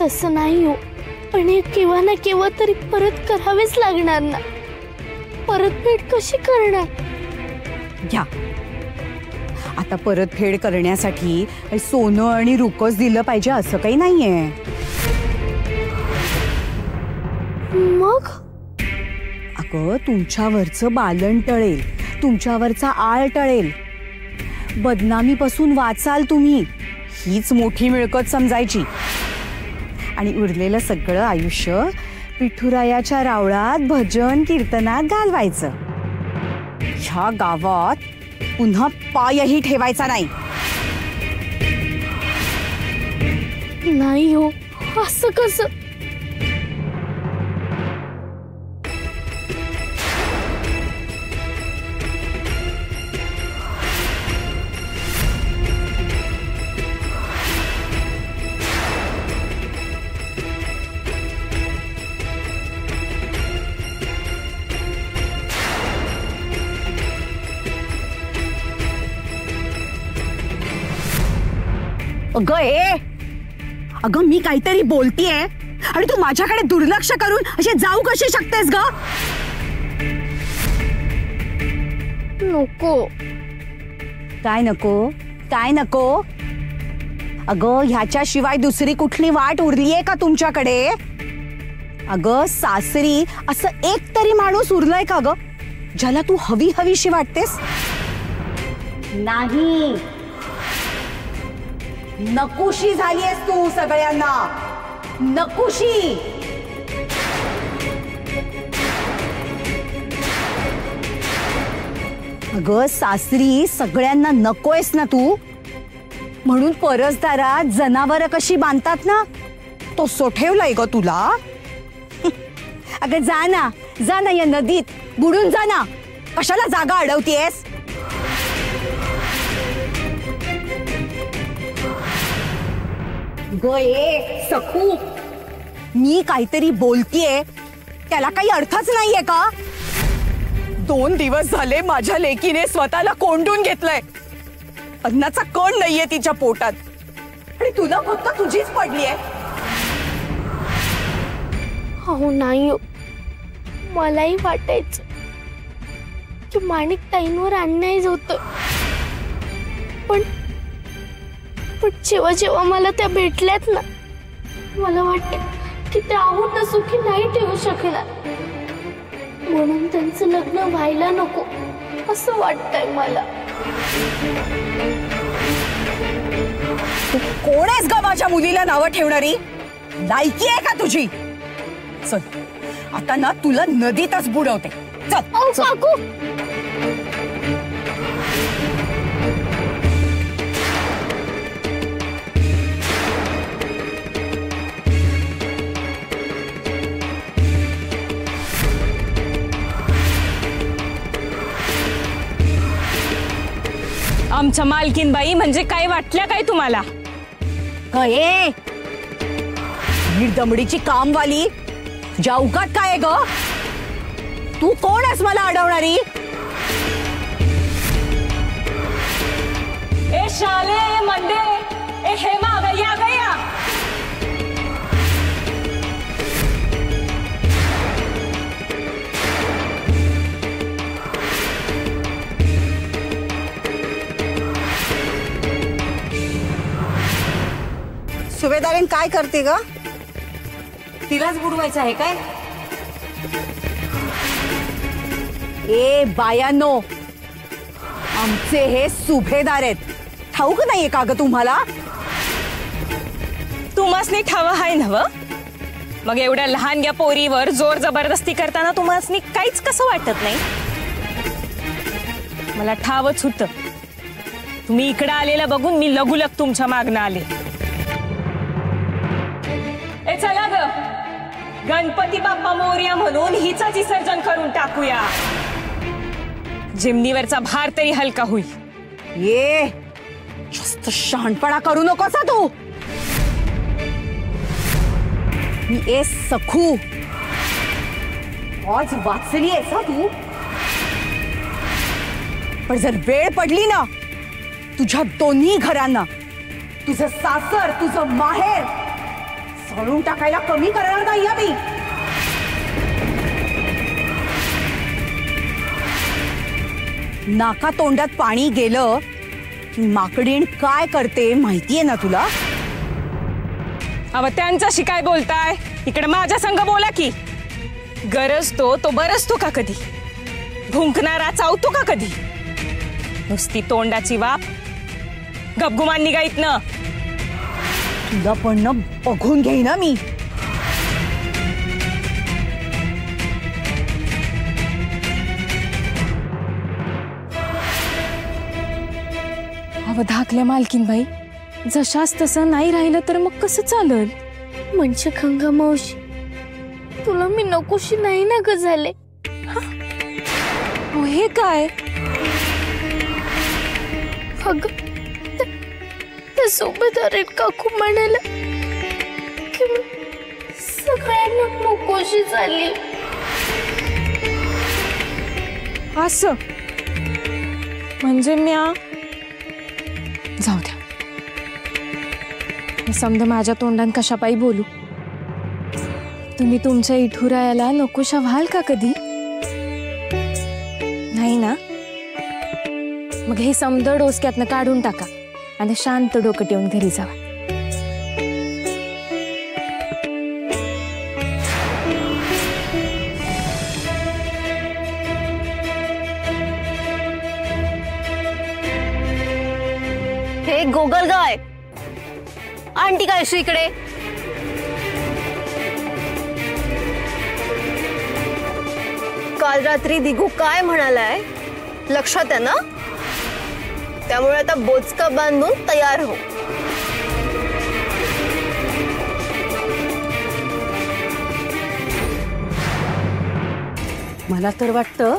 तसं नाही हो, पण हे केव्हा ना केव्हा तरी परत करावेच लागणार ना. परतफेड कशी करणार? घ्या, आता परतफेड करण्यासाठी सोनं आणि रुकस दिलं पाहिजे असं काही नाहीये. मग अगं, तुमच्यावरचं बालन टळेल, तुमच्यावरचा आळ टळेल, बदनामीपासून वाचाल तुम्ही. हीच मोठी मिळकत समजायची आणि उरलेलं सगळं आयुष्य विठुरायाच्या रावळात भजन कीर्तनात घालवायचं. ह्या गावात पुन्हा पायही ठेवायचा नाही. नाही हो, असं कसं? अगं, मी काहीतरी बोलतीये आणि तू माझ्याकडे दुर्लक्ष करून असे जाऊ कशी शकतेस ग? नको. काय नको? काय नको? अगं, ह्याच्याशिवाय दुसरी कुठली वाट उरलीये का तुमच्याकडे? अगं, सासरी असं एक तरी माणूस उरलाय का ग, ज्याला तू हवी हवीशी वाटतेस? नाही, नकोशी झालीयस तू सगळ्यांना, नकोशी. अगं, सासरी सगळ्यांना नकोयस ना तू, म्हणून परसदारात जनावर कशी बांधतात ना, तो सोठेवलाय ग तुला. अगं, जा ना या नदीत बुडून जा ना, कशाला जागा अडवतीयस? गये सखू, मी काहीतरी बोलतीये त्याला काही अर्थच नाहीये का? 2 दिवस झाले माझ्या लेकीने स्वतःला कोंडून घेतलंय. अन्नाचा कण नाहीये तिच्या पोटात आणि तुला फक्त तुझीच पडलीये. हो नाही हो, मलाही वाटायचं की माणिक ताईंवर अन्याय होतं, पण जेव्हा जेव्हा मला त्या भेटल्यात ना, मला वाटतं की त्या आहोत सुखी नाही ठेवू शकणार, म्हणून त्यांचं लग्न व्हायला नको असं वाटतंय मला. तू कोण आहेस ग माझ्या मुलीला नावं ठेवणारी? लायकी आहे का तुझी? चल, आता ना तुला नदीतच बुडवते. चल. काकू, आमच्या मालकीनबाई म्हणजे काय वाटल्या काय तुम्हाला? काय निर्दमडीची कामवाली जाऊकात काय ग? तू कोण आहेस मला अडवणारी? ए शाले, ए मंडे, ए हेमा, गया गया. सुभेदारीन काय करते ग? तिलाच बुडवायचं आहे काय? ए बायानो, आमचे हे सुभेदार आहेत, ठाऊक नाहीये का ग तुम्हाला? तुम्हासनी ठाव हाय नव? मग एवढ्या लहानग्या पोरीवर जोर जबरदस्ती करताना तुम्हासनी काहीच कसं वाटत नाही? मला ठावच होतं. तुम्ही इकडे आलेला बघून मी लगुलग तुमच्या मागणं आले. ए चला ग, गणपती बाप्पा मोरया म्हणून हिचं विसर्जन करून टाकूया. जिमनीवरचा भार तरी हलका होईल. ये जास्त शहाणपणा करू नकोस तू. मी ए सखू, आज वाचली आहेस तू. पण जर वेळ पडली ना तुझ्या दोन्ही घरांना, तुझं सासर तुझं माहेर झळून टाकायला कमी करणार नाही मी. नाका तोंडात पाणी गेलं की माकडीण काय करते माहितीये ना तुला? अव त्यांच्याशी काय बोलताय? इकडे माझ्या संग बोला की. गरजतो तो बरसतो का कधी? भुंकणारा चावतो का कधी? नुसती तोंडाची वाप गपगुमान निघाईत ना. तुला पण ना बघून घेईना मी. अव धाकल्या मालकीन बाई, जशास तसं नाही राहिलं तर मग कसं चालल? म्हणजे गंगा मावशी, तुला मी नकोशी नाही ना ग झाले. हो हे काय? अगं त्या सोबतदारीत काकू म्हणाला की मी सगळ्यांना नकोशी झाली. असं म्हणजे म्या जाऊ द्या. मी समजा माझ्या तोंडान कशापायी बोलू. तुम्ही तुमच्या इठुरायाला नकोशा व्हाल का कधी? नाही ना. मग हे समद डोसक्यातनं काढून टाका आणि शांत डोकं ठेवून घरी जावा. हे गोगलगाय आंटी काय अशी इकडे? काल रात्री दिगू काय म्हणालाय लक्षात आहे ना? त्यामुळे आता बोचका बांधून तयार हो. मला तर वाटतं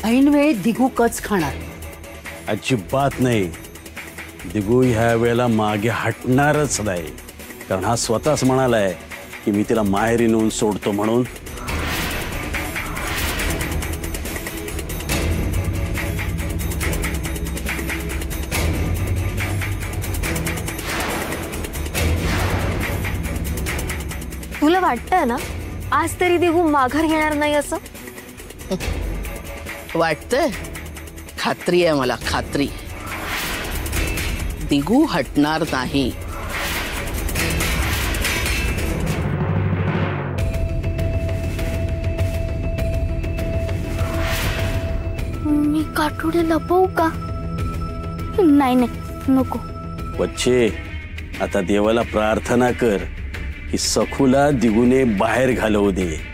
ऐन वेळी दिगू कच खाणार. अजिबात नाही. दिगू ह्या वेळेला मागे हटणारच नाही. कारण हा स्वतःच म्हणालाय की मी तिला माहेरी नेऊन सोडतो म्हणून. तुला वाटतंय ना आज तरी दिगू माघार घेणार नाही असं? वाटतंय? खात्री आहे मला, खात्री. दिगू हटणार नाही. मी काठोडे लपवू का? नाही नाही नको. वच्छे, आता देवाला प्रार्थना कर की सखूला दिगूने बाहेर घालवू दे.